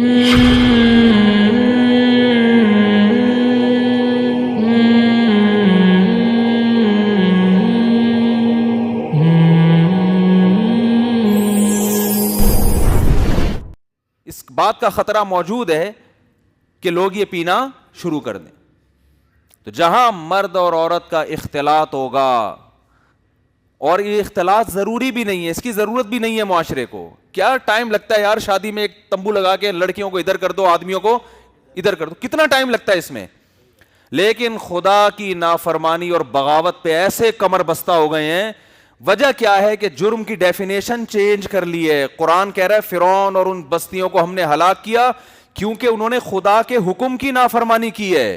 اس بات کا خطرہ موجود ہے کہ لوگ یہ پینا شروع کر دیں. تو جہاں مرد اور عورت کا اختلاط ہوگا، اور یہ اختلاط ضروری بھی نہیں ہے، اس کی ضرورت بھی نہیں ہے معاشرے کو. کیا ٹائم لگتا ہے یار شادی میں ایک تمبو لگا کے لڑکیوں کو ادھر کر دو، آدمیوں کو ادھر کر دو، کتنا ٹائم لگتا ہے اس میں. لیکن خدا کی نافرمانی اور بغاوت پہ ایسے کمر بستہ ہو گئے ہیں. وجہ کیا ہے کہ جرم کی ڈیفینیشن چینج کر لی ہے. قرآن کہہ رہا ہے فرعون اور ان بستیوں کو ہم نے ہلاک کیا کیونکہ انہوں نے خدا کے حکم کی نافرمانی کی ہے.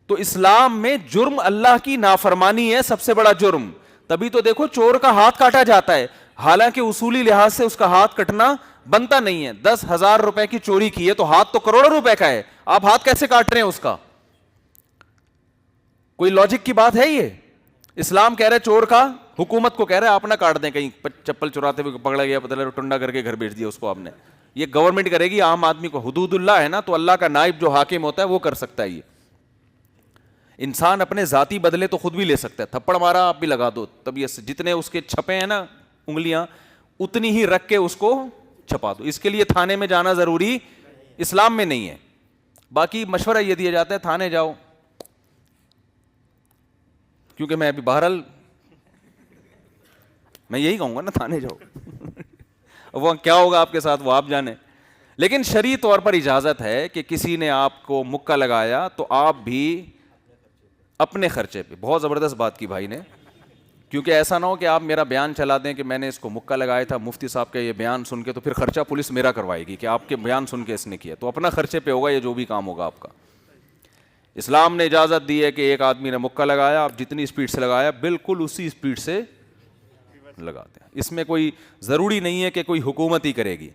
تو اسلام میں جرم اللہ کی نافرمانی ہے سب سے بڑا جرم. تبھی تو دیکھو چور کا ہاتھ کاٹا جاتا ہے، حالانکہ اصولی لحاظ سے اس کا ہاتھ کٹنا بنتا نہیں ہے. 10,000 روپے کی چوری کی ہے تو ہاتھ تو کروڑوں روپے کا ہے، آپ ہاتھ کیسے کاٹ رہے ہیں اس کا؟ کوئی لاجک کی بات ہے یہ؟ اسلام کہہ رہا ہے چور کا، حکومت کو کہہ رہا ہے آپ نہ کاٹ دیں، کہیں چپل چراتے ہوئے پکڑا گیا پتہ لگا ٹنڈا کر کے گھر بھیج دیا اس کو آپ نے. یہ گورنمنٹ کرے گی، عام آدمی کو حدود اللہ ہے نا، تو اللہ کا نائب جو حاکم ہوتا ہے وہ کر سکتا ہے. یہ انسان اپنے ذاتی بدلے تو خود بھی لے سکتا ہے. تھپڑ مارا آپ بھی لگا دو، تب یہ جتنے اس کے چھپے ہیں نا انگلیاں اتنی ہی رکھ کے اس کو چھپا دو. اس کے لیے تھانے میں جانا ضروری اسلام میں نہیں ہے. باقی مشورہ یہ دیا جاتا ہے تھانے جاؤ، کیونکہ میں ابھی بہرحال میں یہی کہوں گا نا تھانے جاؤ. وہ کیا ہوگا آپ کے ساتھ وہ آپ جانے. لیکن شرعی طور پر اجازت ہے کہ کسی نے آپ کو مکہ لگایا تو آپ بھی اپنے خرچے پہ. بہت زبردست بات کی بھائی نے، کیونکہ ایسا نہ ہو کہ آپ میرا بیان چلا دیں کہ میں نے اس کو مکہ لگایا تھا، مفتی صاحب کا یہ بیان سن کے، تو پھر خرچہ پولیس میرا کروائے گی کہ آپ کے بیان سن کے اس نے کیا. تو اپنا خرچے پہ ہوگا یہ جو بھی کام ہوگا آپ کا. اسلام نے اجازت دی ہے کہ ایک آدمی نے مکہ لگایا، آپ جتنی اسپیڈ سے لگایا بالکل اسی اسپیڈ سے لگاتے ہیں. اس میں کوئی ضروری نہیں ہے کہ کوئی حکومت ہی کرے گی.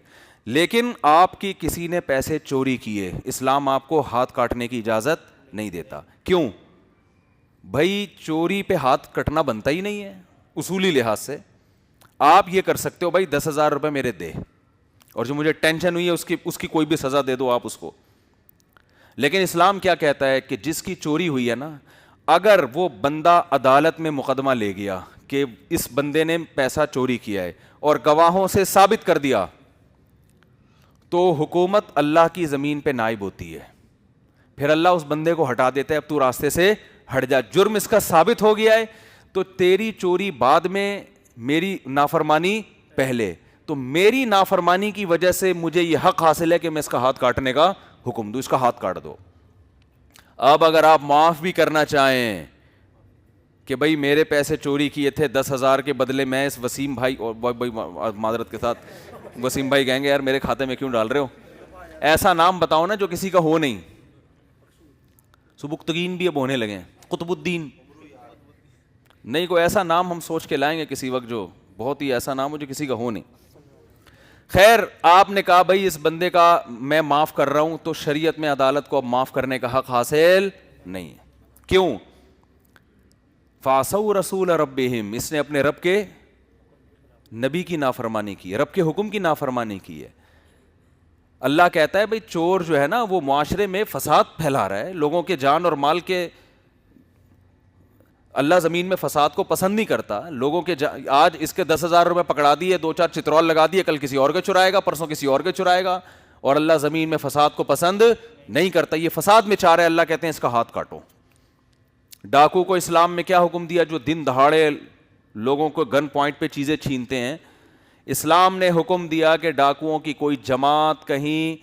لیکن آپ کی کسی نے پیسے چوری کیے، اسلام آپ کو ہاتھ کاٹنے کی اجازت نہیں دیتا. کیوں بھائی؟ چوری پہ ہاتھ کٹنا بنتا ہی نہیں ہے اصولی لحاظ سے. آپ یہ کر سکتے ہو بھائی 10,000 روپے میرے دے، اور جو مجھے ٹینشن ہوئی ہے اس کی کوئی بھی سزا دے دو آپ اس کو. لیکن اسلام کیا کہتا ہے کہ جس کی چوری ہوئی ہے نا، اگر وہ بندہ عدالت میں مقدمہ لے گیا کہ اس بندے نے پیسہ چوری کیا ہے اور گواہوں سے ثابت کر دیا، تو حکومت اللہ کی زمین پہ نائب ہوتی ہے. پھر اللہ اس بندے کو ہٹا دیتا ہے، اب تو راستے سے ہٹ جا. جرم اس کا ثابت ہو گیا ہے، تو تیری چوری بعد میں، میری نافرمانی پہلے. تو میری نافرمانی کی وجہ سے مجھے یہ حق حاصل ہے کہ میں اس کا ہاتھ کاٹنے کا حکم دوں، اس کا ہاتھ کاٹ دو. اب اگر آپ معاف بھی کرنا چاہیں کہ بھائی میرے پیسے چوری کیے تھے 10,000 کے بدلے میں اس وسیم بھائی، اور بھائی معذرت کے ساتھ وسیم بھائی کہیں گے یار میرے کھاتے میں کیوں ڈال رہے ہو؟ ایسا نام بتاؤ نا جو کسی کا ہو نہیں. سبکتگین بھی اب ہونے لگے ہیں، قطب الدین نہیں، کوئی ایسا نام ہم سوچ کے لائیں گے کسی وقت جو بہت ہی ایسا نام ہو جو کسی کا ہو نہیں. خیر، آپ نے کہا بھائی اس بندے کا میں معاف کر رہا ہوں، تو شریعت میں عدالت کو اب معاف کرنے کا حق حاصل نہیں ہے. کیوں؟ فَعَصَوْا رَسُولَ رَبِّهِمْ، اس نے اپنے رب کے نبی کی نافرمانی کی ہے، رب کے حکم کی نافرمانی کی ہے. اللہ کہتا ہے بھئی چور جو ہے نا وہ معاشرے میں فساد پھیلا رہا ہے، لوگوں کے جان اور مال کے. اللہ زمین میں فساد کو پسند نہیں کرتا. لوگوں کے آج اس کے 10,000 روپے پکڑا دیے، 2-4 چترول لگا دیے، کل کسی اور کے چرائے گا، پرسوں کسی اور کے چرائے گا. اور اللہ زمین میں فساد کو پسند نہیں کرتا، یہ فساد میں چاہ رہا ہے. اللہ کہتے ہیں اس کا ہاتھ کاٹو. ڈاکو کو اسلام میں کیا حکم دیا جو دن دہاڑے لوگوں کو گن پوائنٹ پہ چیزیں چھینتے ہیں؟ اسلام نے حکم دیا کہ ڈاکوؤں کی کوئی جماعت کہیں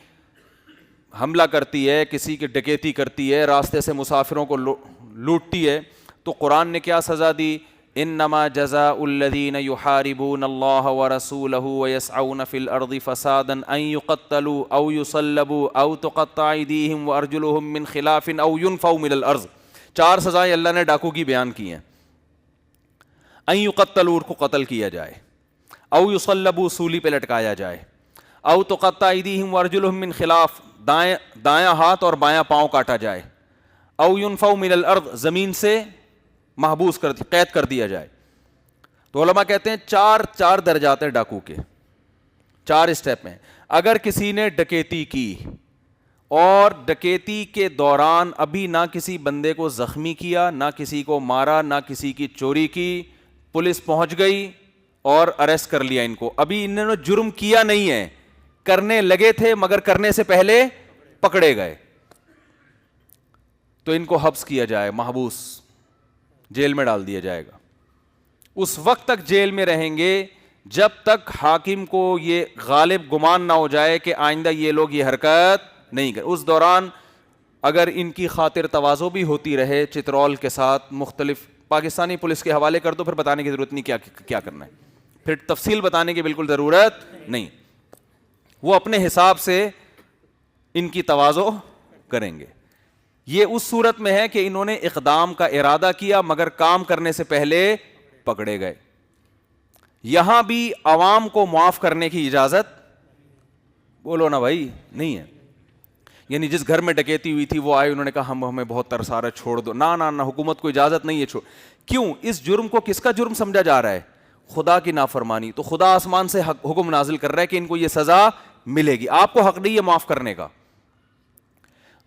حملہ کرتی ہے، کسی کی ڈکیتی کرتی ہے، راستے سے مسافروں کو لوٹتی ہے، تو قرآن نے کیا سزا دی؟ انما جزاء الذین یحاربون اللہ ورسولہ ویسعون فی الارض فسادا ان یقتلوا او یصلبوا او تقطع ایدیہم وارجلہم من خلاف او ینفوا من الارض. 4 سزائیں اللہ نے ڈاکو کی بیان کی ہیں. ان یقتلوا، کو قتل کیا جائے، او یصلبوا، سولی پہ لٹکایا جائے، او تقطع ایدیہم وارجلہم من خلاف، دایاں ہاتھ اور بایاں پاؤں کاٹا جائے، او ینفوا من الارض، زمین سے محبوس قید کر دیا جائے. تو علماء کہتے ہیں چار درجات ہیں ڈاکو کے، 4 اسٹیپ ہیں. اگر کسی نے ڈکیتی کی اور ڈکیتی کے دوران ابھی نہ کسی بندے کو زخمی کیا، نہ کسی کو مارا، نہ کسی کی چوری کی، پولیس پہنچ گئی اور اریسٹ کر لیا ان کو، ابھی انہوں نے جرم کیا نہیں ہے، کرنے لگے تھے مگر کرنے سے پہلے پکڑے گئے، تو ان کو حبس کیا جائے، محبوس، جیل میں ڈال دیا جائے گا. اس وقت تک جیل میں رہیں گے جب تک حاکم کو یہ غالب گمان نہ ہو جائے کہ آئندہ یہ لوگ یہ حرکت نہیں کریں. اس دوران اگر ان کی خاطر تواضع بھی ہوتی رہے چترول کے ساتھ، مختلف پاکستانی پولیس کے حوالے کر دو، پھر بتانے کی ضرورت نہیں کیا کرنا ہے، پھر تفصیل بتانے کی بالکل ضرورت نہیں، وہ اپنے حساب سے ان کی تواضع کریں گے. یہ اس صورت میں ہے کہ انہوں نے اقدام کا ارادہ کیا مگر کام کرنے سے پہلے پکڑے گئے. یہاں بھی عوام کو معاف کرنے کی اجازت بولو نا بھائی نہیں ہے. یعنی جس گھر میں ڈکیتی ہوئی تھی وہ آئے، انہوں نے کہا ہمیں بہت ترس آ رہا ہے، چھوڑ دو. نہ حکومت کو اجازت نہیں ہے چھوڑ. کیوں؟ اس جرم کو کس کا جرم سمجھا جا رہا ہے؟ خدا کی نافرمانی. تو خدا آسمان سے حکم نازل کر رہا ہے کہ ان کو یہ سزا ملے گی، آپ کو حق نہیں ہے معاف کرنے کا.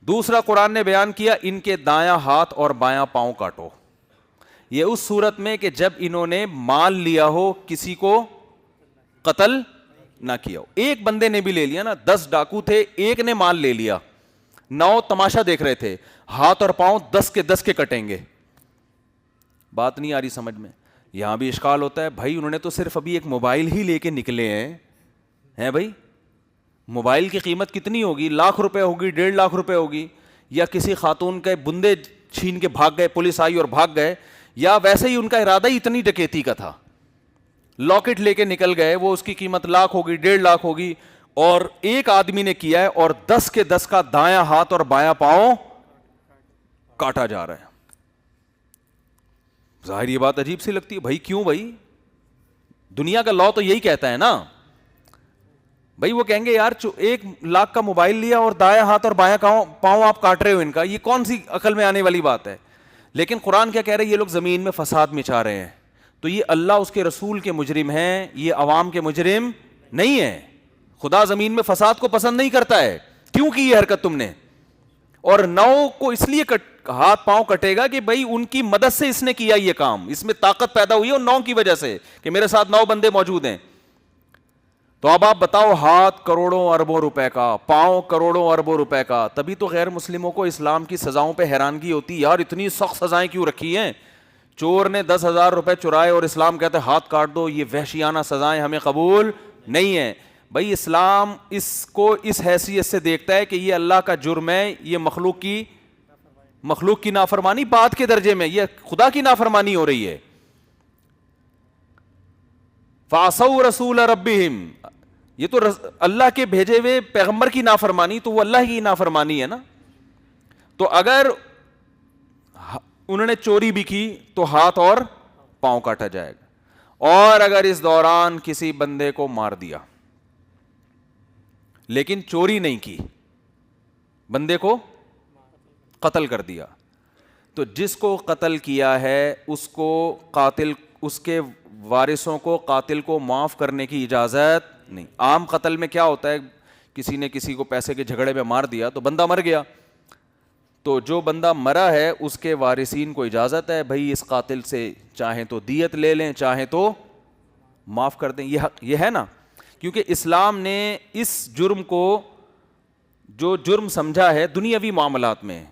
دوسرا قرآن نے بیان کیا ان کے دایاں ہاتھ اور بایاں پاؤں کاٹو. یہ اس صورت میں کہ جب انہوں نے مال لیا ہو، کسی کو قتل نہ کیا ہو. ایک بندے نے بھی لے لیا نا، 10 ڈاکو تھے، ایک نے مال لے لیا، 9 تماشا دیکھ رہے تھے، ہاتھ اور پاؤں 10 کے 10 کے کٹیں گے. بات نہیں آ رہی سمجھ میں؟ یہاں بھی اشکال ہوتا ہے، بھائی انہوں نے تو صرف ابھی ایک موبائل ہی لے کے نکلے ہیں بھائی. موبائل کی قیمت کتنی ہوگی؟ لاکھ روپے ہوگی، 1.5 لاکھ روپے ہوگی. یا کسی خاتون کے بندے چھین کے بھاگ گئے، پولیس آئی اور بھاگ گئے، یا ویسے ہی ان کا ارادہ ہی اتنی ڈکیتی کا تھا، لاکٹ لے کے نکل گئے، وہ اس کی قیمت لاکھ ہوگی، 1.5 لاکھ ہوگی، اور ایک آدمی نے کیا ہے اور 10 کے 10 کا دایاں ہاتھ اور بایاں پاؤں کاٹا جا رہا ہے. ظاہر یہ بات عجیب سی لگتی ہے بھائی، کیوں بھائی؟ دنیا کا لا تو یہی کہتا ہے نا بھائی. وہ کہیں گے یار 1 لاکھ کا موبائل لیا اور دایاں ہاتھ اور بایاں پاؤں آپ کاٹ رہے ہو ان کا، یہ کون سی عقل میں آنے والی بات ہے؟ لیکن قرآن کیا کہہ رہے ہیں؟ یہ لوگ زمین میں فساد مچا رہے ہیں. تو یہ اللہ اس کے رسول کے مجرم ہیں، یہ عوام کے مجرم نہیں ہیں. خدا زمین میں فساد کو پسند نہیں کرتا ہے. کیوں کی یہ حرکت تم نے؟ اور 9 کو اس لیے ہاتھ پاؤں کٹے گا کہ بھائی ان کی مدد سے اس نے کیا یہ کام، اس میں طاقت پیدا ہوئی ہے، اور 9 کی وجہ سے کہ میرے ساتھ 9 بندے موجود ہیں. تو اب آپ بتاؤ، ہاتھ کروڑوں اربوں روپے کا، پاؤں کروڑوں اربوں روپے کا. تبھی تو غیر مسلموں کو اسلام کی سزاؤں پہ حیرانگی ہوتی، یار اتنی سخت سزائیں کیوں رکھی ہیں؟ چور نے 10,000 روپے چرائے اور اسلام کہتے ہیں ہاتھ کاٹ دو. یہ وحشیانہ سزائیں ہمیں قبول نہیں ہیں. بھائی اسلام اس کو اس حیثیت سے دیکھتا ہے کہ یہ اللہ کا جرم ہے، یہ مخلوق کی نافرمانی بات کے درجے میں، یہ خدا کی نافرمانی ہو رہی ہے. فَعَصَوْا رَسُولَ رَبِّهِمْ، یہ تو اللہ کے بھیجے ہوئے پیغمبر کی نافرمانی، تو وہ اللہ کی نافرمانی ہے نا. تو اگر انہوں نے چوری بھی کی تو ہاتھ اور پاؤں کاٹا جائے گا. اور اگر اس دوران کسی بندے کو مار دیا لیکن چوری نہیں کی، بندے کو قتل کر دیا، تو جس کو قتل کیا ہے اس کو قاتل، اس کے وارثوں کو قاتل کو معاف کرنے کی اجازت نہیں. عام قتل میں کیا ہوتا ہے؟ کسی نے کسی کو پیسے کے جھگڑے میں مار دیا تو بندہ مر گیا، تو جو بندہ مرا ہے اس کے وارثین کو اجازت ہے بھائی اس قاتل سے چاہیں تو دیت لے لیں، چاہیں تو معاف کر دیں. یہ ہے نا، کیونکہ اسلام نے اس جرم کو جو جرم سمجھا ہے دنیاوی معاملات میں،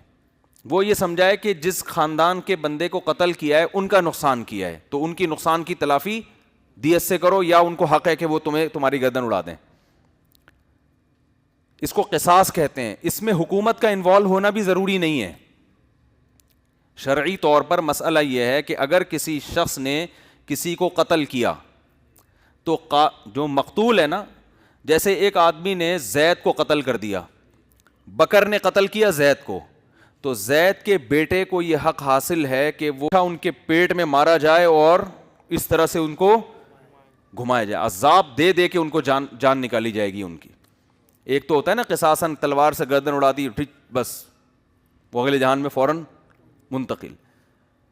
وہ یہ سمجھا ہے کہ جس خاندان کے بندے کو قتل کیا ہے ان کا نقصان کیا ہے، تو ان کی نقصان کی تلافی دیت سے کرو، یا ان کو حق ہے کہ وہ تمہاری گردن اڑا دیں. اس کو قصاص کہتے ہیں. اس میں حکومت کا انوالو ہونا بھی ضروری نہیں ہے. شرعی طور پر مسئلہ یہ ہے کہ اگر کسی شخص نے کسی کو قتل کیا تو جو مقتول ہے نا، جیسے ایک آدمی نے زید کو قتل کر دیا، بکر نے قتل کیا زید کو، تو زید کے بیٹے کو یہ حق حاصل ہے کہ وہ ان کے پیٹ میں مارا جائے اور اس طرح سے ان کو گھمایا جائے، عذاب دے دے کے ان کو جان نکالی جائے گی ان کی. ایک تو ہوتا ہے نا قصاصاً تلوار سے گردن اڑا دی، ٹھیک بس وہ اگلے جہان میں فوراً منتقل.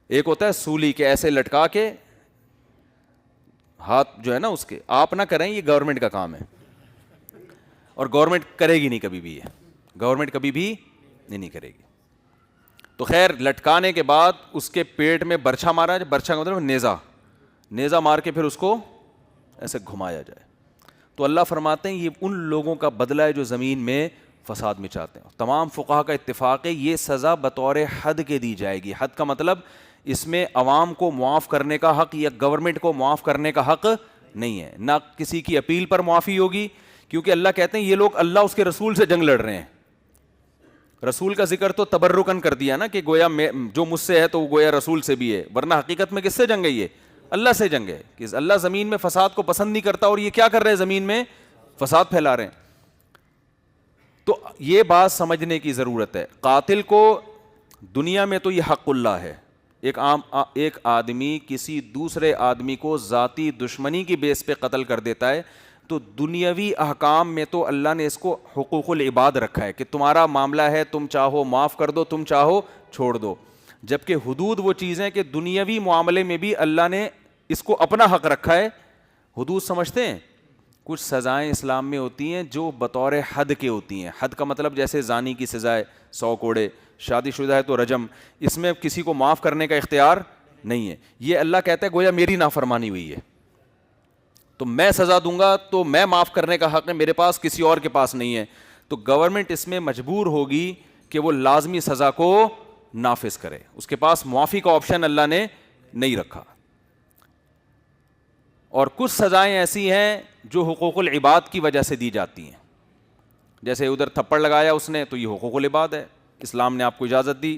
ایک ہوتا ہے سولی کے ایسے لٹکا کے ہاتھ جو ہے نا اس کے، آپ نہ کریں، یہ گورنمنٹ کا کام ہے. اور گورنمنٹ کرے گی نہیں کبھی بھی، گورنمنٹ کبھی بھی نہیں کرے گی. تو خیر لٹکانے کے بعد اس کے پیٹ میں برچھا مارا جائے، برچھا کا مطلب نیزہ مار کے پھر اس کو ایسے گھمایا جائے. تو اللہ فرماتے ہیں یہ ان لوگوں کا بدلہ ہے جو زمین میں فساد مچاتے ہیں. تمام فقہا کا اتفاق ہے یہ سزا بطور حد کے دی جائے گی. حد کا مطلب اس میں عوام کو معاف کرنے کا حق یا گورنمنٹ کو معاف کرنے کا حق نہیں ہے، نہ کسی کی اپیل پر معافی ہوگی، کیونکہ اللہ کہتے ہیں یہ لوگ اللہ اس کے رسول سے جنگ لڑ رہے ہیں. رسول کا ذکر تو تبرکن کر دیا نا کہ گویا جو مجھ سے ہے تو وہ گویا رسول سے بھی ہے، ورنہ حقیقت میں کس سے جنگ ہے؟ یہ اللہ سے جنگ ہے کہ اللہ زمین میں فساد کو پسند نہیں کرتا، اور یہ کیا کر رہے ہیں؟ زمین میں فساد پھیلا رہے ہیں. تو یہ بات سمجھنے کی ضرورت ہے. قاتل کو دنیا میں تو یہ حق اللہ ہے، ایک آدمی کسی دوسرے آدمی کو ذاتی دشمنی کی بیس پہ قتل کر دیتا ہے تو دنیاوی احکام میں تو اللہ نے اس کو حقوق العباد رکھا ہے کہ تمہارا معاملہ ہے، تم چاہو معاف کر دو، تم چاہو چھوڑ دو. جبکہ حدود وہ چیزیں کہ دنیاوی معاملے میں بھی اللہ نے اس کو اپنا حق رکھا ہے. حدود سمجھتے ہیں؟ کچھ سزائیں اسلام میں ہوتی ہیں جو بطور حد کے ہوتی ہیں. حد کا مطلب جیسے زانی کی سزا ہے 100 کوڑے، شادی شدہ ہے تو رجم. اس میں کسی کو معاف کرنے کا اختیار نہیں ہے. یہ اللہ کہتا ہے گویا میری نافرمانی ہوئی ہے تو میں سزا دوں گا، تو میں معاف کرنے کا حق ہے میرے پاس، کسی اور کے پاس نہیں ہے. تو گورنمنٹ اس میں مجبور ہوگی کہ وہ لازمی سزا کو نافذ کرے. اس کے پاس معافی کا آپشن اللہ نے نہیں رکھا. اور کچھ سزائیں ایسی ہیں جو حقوق العباد کی وجہ سے دی جاتی ہیں. جیسے ادھر تھپڑ لگایا اس نے تو یہ حقوق العباد ہے. اسلام نے آپ کو اجازت دی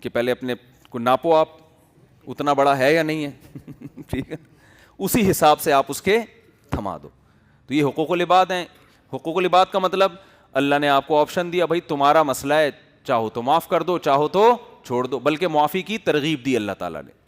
کہ پہلے اپنے کو ناپو، آپ اتنا بڑا ہے یا نہیں ہے ٹھیک ہے، اسی حساب سے آپ اس کے تھما دو. تو یہ حقوق العباد ہیں. حقوق العباد کا مطلب اللہ نے آپ کو آپشن دیا، بھائی تمہارا مسئلہ ہے، چاہو تو معاف کر دو، چاہو تو چھوڑ دو. بلکہ معافی کی ترغیب دی اللہ تعالیٰ نے.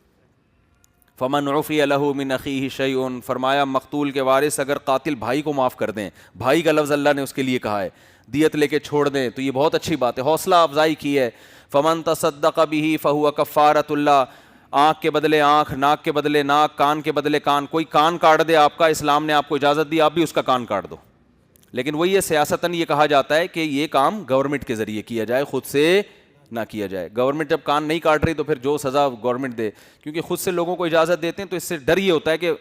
فمن عفی لہ من اخیہ شیء، فرمایا مقتول کے وارث اگر قاتل بھائی کو معاف کر دیں، بھائی کا لفظ اللہ نے اس کے لیے کہا ہے، دیت لے کے چھوڑ دیں تو یہ بہت اچھی بات ہے، حوصلہ افزائی کی ہے. فمن تصدق بہ فہو کفارۃ اللہ، آنکھ کے بدلے آنکھ، ناک کے بدلے ناک، کان کے بدلے کان. کوئی کان کاٹ دے آپ کا، اسلام نے آپ کو اجازت دی آپ بھی اس کا کان کاٹ دو. لیکن وہی ہے سیاستاً یہ کہا جاتا ہے کہ یہ کام گورنمنٹ کے ذریعے کیا جائے، خود سے نہ کیا جائے. گورنمنٹ جب کان نہیں کاٹ رہی تو پھر جو سزا گورنمنٹ دے، کیونکہ خود سے لوگوں کو اجازت دیتے ہیں تو اس سے ڈر یہ ہوتا ہے کہ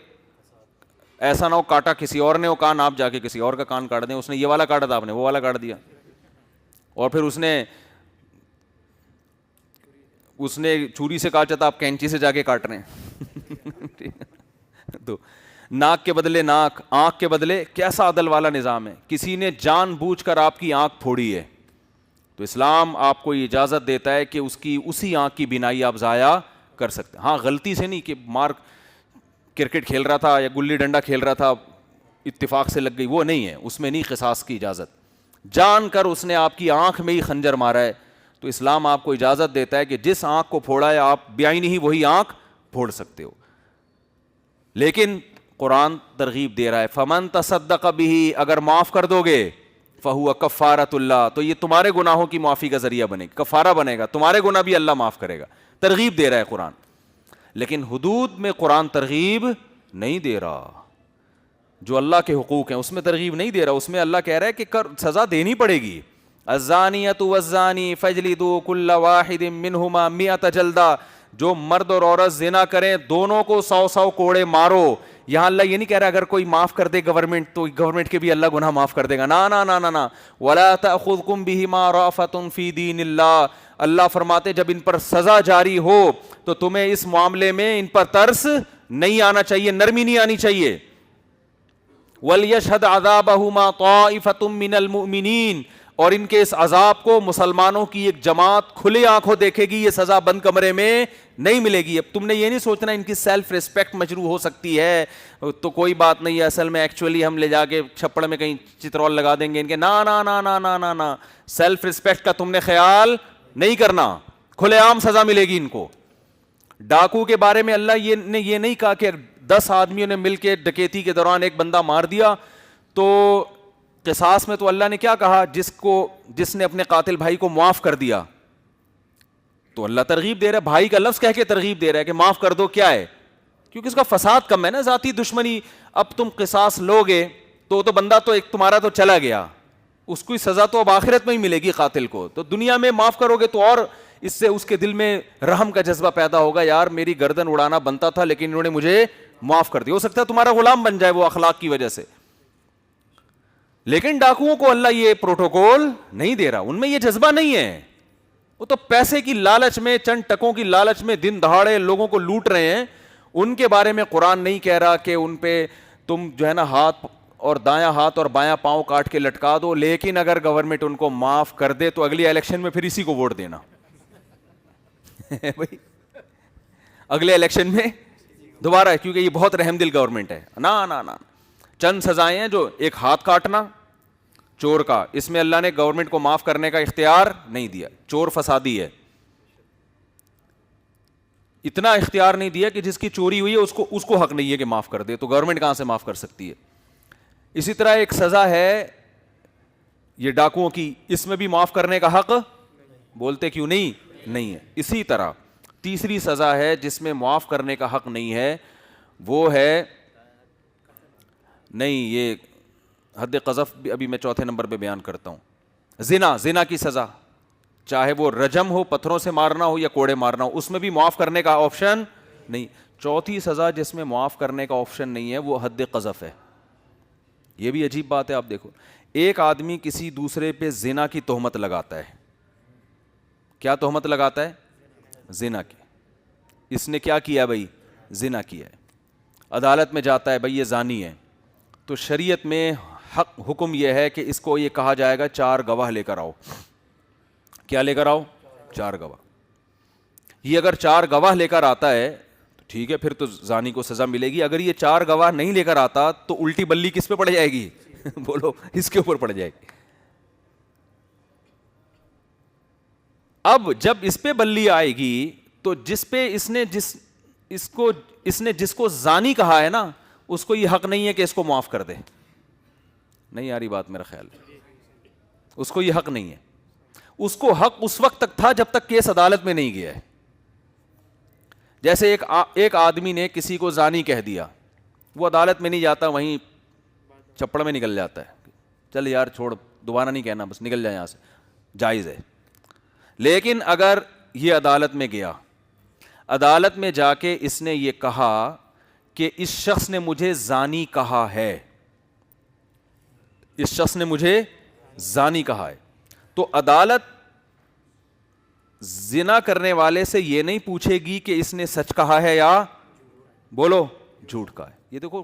ایسا نہ ہو کاٹا کسی اور نے ہو کان، آپ جا کے کسی اور کا کان کاٹ دیں. اس نے یہ والا کاٹا تھا، آپ نے وہ والا کاٹ دیا، اور پھر اس نے چھری سے کاٹا تھا، آپ کینچی سے جا کے کاٹ رہے ہیں تو ناک کے بدلے ناک، آنکھ کے بدلے، کیسا عدل والا نظام ہے. کسی نے جان بوجھ کر آپ کی آنکھ پھوڑی ہے تو اسلام آپ کو یہ اجازت دیتا ہے کہ اسی آنکھ کی بینائی آپ ضائع کر سکتے ہیں. ہاں غلطی سے نہیں کہ کرکٹ کھیل رہا تھا یا گلی ڈنڈا کھیل رہا تھا اتفاق سے لگ گئی، وہ نہیں ہے، اس میں نہیں قصاص کی اجازت. جان کر اس نے آپ کی آنکھ میں ہی خنجر مارا ہے تو اسلام آپ کو اجازت دیتا ہے کہ جس آنکھ کو پھوڑا ہے آپ بیائی ہی وہی آنکھ پھوڑ سکتے ہو. لیکن قرآن ترغیب دے رہا ہے فمن تصدق بہ، اگر معاف کر دو گے فہو کفارۃ اللہ، تو یہ تمہارے گناہوں کی معافی کا ذریعہ بنے گا، کفارہ بنے گا، تمہارے گناہ بھی اللہ معاف کرے گا. ترغیب دے رہا ہے قرآن. لیکن حدود میں قرآن ترغیب نہیں دے رہا. جو اللہ کے حقوق ہیں اس میں ترغیب نہیں دے رہا. اس میں اللہ کہہ رہا ہے کہ سزا دینی پڑے گی. الزانیۃ والزانی فاجلدوا کل واحد منہما 100 جلدہ، جو مرد اور عورت زنا کریں دونوں کو 100 کوڑے مارو. یہاں اللہ یہ نہیں کہہ رہا اگر کوئی معاف کر دے گورنمنٹ تو گورنمنٹ کے بھی اللہ گناہ معاف کر دے گا، نا نا نا نا نا. ولا تأخذکم بہما رأفۃ فی دین اللہ، اللہ فرماتے جب ان پر سزا جاری ہو تو تمہیں اس معاملے میں ان پر ترس نہیں آنا چاہیے، نرمی نہیں آنی چاہیے. وَلْيَشْهَدْ عَذَابَهُمَا طَائِفَةٌ مِّنَ الْمُؤْمِنِينَ، اور ان کے اس عذاب کو مسلمانوں کی ایک جماعت کھلے آنکھوں دیکھے گی. یہ سزا بند کمرے میں نہیں ملے گی. اب تم نے یہ نہیں سوچنا ان کی سیلف ریسپیکٹ مجروح ہو سکتی ہے تو کوئی بات نہیں ہے، اصل میں ایکچولی ہم لے جا کے چھپڑ میں کہیں چترول لگا دیں گے ان کے. نا نا نا نا نا نا نا، سیلف ریسپیکٹ کا تم نے خیال نہیں کرنا، کھلے عام سزا ملے گی ان کو. ڈاکو کے بارے میں اللہ نے یہ نہیں کہا کہ 10 آدمیوں نے مل کے ڈکیتی کے دوران ایک بندہ مار دیا تو قصاص میں تو اللہ نے کیا کہا، جس نے اپنے قاتل بھائی کو معاف کر دیا تو اللہ ترغیب دے رہا ہے، بھائی کا لفظ کہہ کے ترغیب دے رہا ہے کہ معاف کر دو. کیا ہے؟ کیونکہ اس کا فساد کم ہے نا، ذاتی دشمنی. اب تم قصاص لوگے تو بندہ تو ایک تمہارا تو چلا گیا، اس کی سزا تو اب آخرت میں ہی ملے گی قاتل کو. تو دنیا میں معاف کرو گے تو اور اس سے اس کے دل میں رحم کا جذبہ پیدا ہوگا, یار میری گردن اڑانا بنتا تھا لیکن انہوں نے مجھے معاف کر دیا. ہو سکتا ہے تمہارا غلام بن جائے وہ اخلاق کی وجہ سے. لیکن ڈاکوؤں کو اللہ یہ پروٹوکول نہیں دے رہا, ان میں یہ جذبہ نہیں ہے. وہ تو پیسے کی لالچ میں, چند ٹکوں کی لالچ میں دن دہاڑے لوگوں کو لوٹ رہے ہیں. ان کے بارے میں قرآن نہیں کہہ رہا کہ ان پہ تم جو ہے نا ہاتھ اور دایاں ہاتھ اور بایاں پاؤں کاٹ کے لٹکا دو, لیکن اگر گورنمنٹ ان کو معاف کر دے تو اگلی الیکشن میں پھر اسی کو ووٹ دینا. بھائی اگلے الیکشن میں دوبارہ, کیونکہ یہ بہت رحم دل گورنمنٹ ہے. نا چند سزائیں ہیں, جو ایک ہاتھ کاٹنا چور کا, اس میں اللہ نے گورنمنٹ کو معاف کرنے کا اختیار نہیں دیا. چور فسادی ہے, اتنا اختیار نہیں دیا کہ جس کی چوری ہوئی ہے اس کو حق نہیں ہے کہ معاف کر دے, تو گورنمنٹ کہاں سے معاف کر سکتی ہے. اسی طرح ایک سزا ہے یہ ڈاکوؤں کی, اس میں بھی معاف کرنے کا حق بولتے کیوں نہیں ہے. اسی طرح تیسری سزا ہے جس میں معاف کرنے کا حق نہیں ہے, وہ ہے نہیں, یہ حد قذف بھی ابھی میں چوتھے نمبر پہ بیان کرتا ہوں. زنا کی سزا, چاہے وہ رجم ہو, پتھروں سے مارنا ہو یا کوڑے مارنا ہو, اس میں بھی معاف کرنے کا آپشن نہیں. چوتھی سزا جس میں معاف کرنے کا آپشن نہیں ہے وہ حد قذف ہے. یہ بھی عجیب بات ہے. آپ دیکھو, ایک آدمی کسی دوسرے پہ زنا کی تہمت لگاتا ہے. کیا تہمت لگاتا ہے؟ زنا کی. اس نے کیا کیا بھائی؟ زنا کیا ہے. عدالت میں جاتا ہے, بھائی یہ زانی ہے. تو شریعت میں حکم یہ ہے کہ اس کو یہ کہا جائے گا 4 گواہ لے کر آؤ. کیا لے کر آؤ؟ 4 گواہ. یہ اگر 4 گواہ لے کر آتا ہے تو ٹھیک ہے, پھر تو زانی کو سزا ملے گی. اگر یہ 4 گواہ نہیں لے کر آتا تو الٹی بلی کس پہ پڑ جائے گی؟ بولو, اس کے اوپر پڑ جائے گی. اب جب اس پہ بلی آئے گی تو جس پہ اس نے جس کو زانی کہا ہے نا, اس کو یہ حق نہیں ہے کہ اس کو معاف کر دے. نہیں آ رہی بات میرا خیال, اس کو یہ حق نہیں ہے. اس کو حق اس وقت تک تھا جب تک کیس عدالت میں نہیں گیا ہے. جیسے ایک آدمی نے کسی کو زانی کہہ دیا, وہ عدالت میں نہیں جاتا, وہیں چپڑ میں نکل جاتا ہے, چل یار چھوڑ, دوبارہ نہیں کہنا, بس نکل جائے یہاں سے, جائز ہے. لیکن اگر یہ عدالت میں گیا, عدالت میں جا کے اس نے یہ کہا کہ اس شخص نے مجھے زانی کہا ہے, اس شخص نے مجھے زانی کہا ہے, تو عدالت زنا کرنے والے سے یہ نہیں پوچھے گی کہ اس نے سچ کہا ہے یا بولو جھوٹ کہا ہے. یہ دیکھو